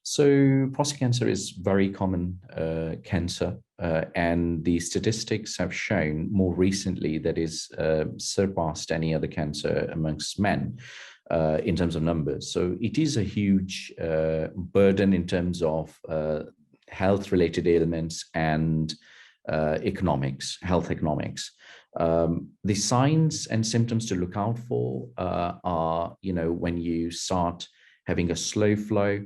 So prostate cancer is very common cancer, and the statistics have shown more recently that is surpassed any other cancer amongst men in terms of numbers. So it is a huge burden in terms of health-related ailments and health economics. The signs and symptoms to look out for are, when you start having a slow flow,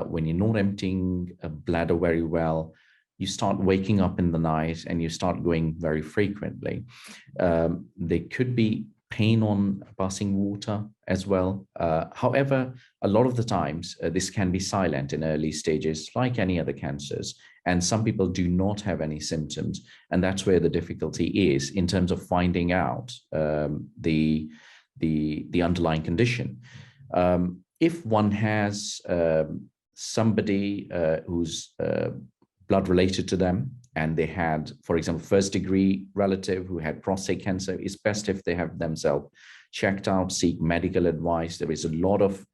when you're not emptying a bladder very well, you start waking up in the night and you start going very frequently. There could be pain on passing water as well. However, a lot of the times this can be silent in early stages, like any other cancers. And some people do not have any symptoms. And that's where the difficulty is in terms of finding out the underlying condition. If one has somebody who's blood related to them, and they had, for example, first degree relative who had prostate cancer, it's best if they have themselves checked out, seek medical advice. There is a lot of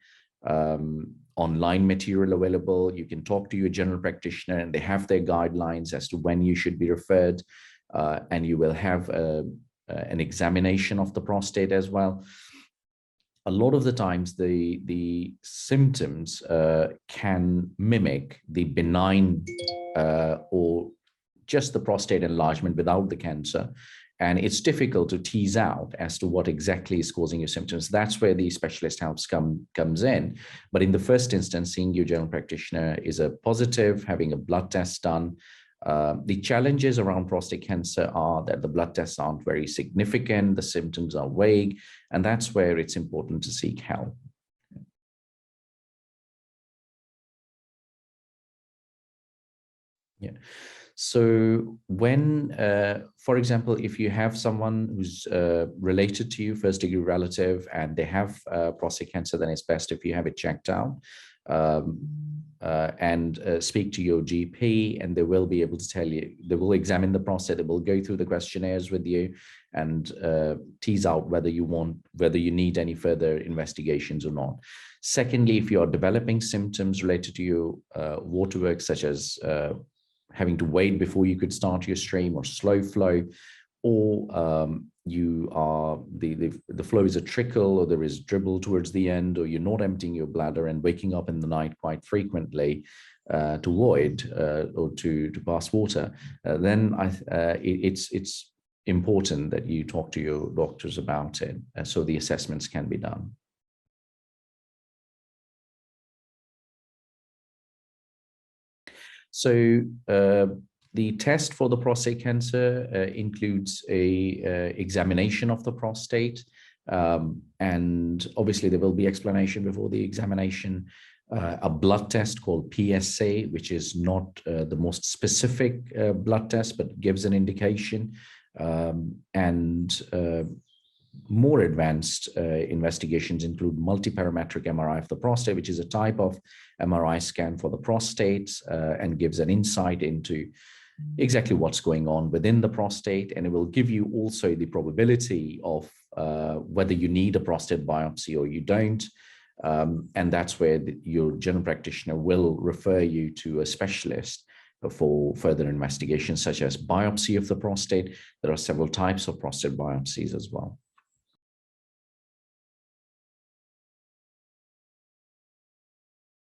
online material available. You can talk to your general practitioner and they have their guidelines as to when you should be referred, and you will have an examination of the prostate as well. A lot of the times the symptoms can mimic the benign or just the prostate enlargement without the cancer. And it's difficult to tease out as to what exactly is causing your symptoms. That's where the specialist help comes in. But in the first instance, seeing your general practitioner is a positive, having a blood test done. The challenges around prostate cancer are that the blood tests aren't very significant, the symptoms are vague, and that's where it's important to seek help. Yeah. So when, for example, if you have someone who's related to you, first degree relative, and they have prostate cancer, then it's best if you have it checked out. And speak to your GP, and they will be able to tell you, they will examine the prostate, they will go through the questionnaires with you and tease out whether you need any further investigations or not. Secondly, if you are developing symptoms related to your waterwork, such as having to wait before you could start your stream, or slow flow, or you are the flow is a trickle, or there is dribble towards the end, or you're not emptying your bladder and waking up in the night quite frequently to void or to pass water, then it's important that you talk to your doctors about it, so the assessments can be done. So the test for the prostate cancer includes a examination of the prostate, and obviously there will be explanation before the examination. A blood test called PSA, which is not the most specific blood test, but gives an indication, and more advanced investigations include multiparametric MRI of the prostate, which is a type of MRI scan for the prostate, and gives an insight into exactly what's going on within the prostate. And it will give you also the probability of whether you need a prostate biopsy or you don't. And that's where your general practitioner will refer you to a specialist for further investigations, such as biopsy of the prostate. There are several types of prostate biopsies as well.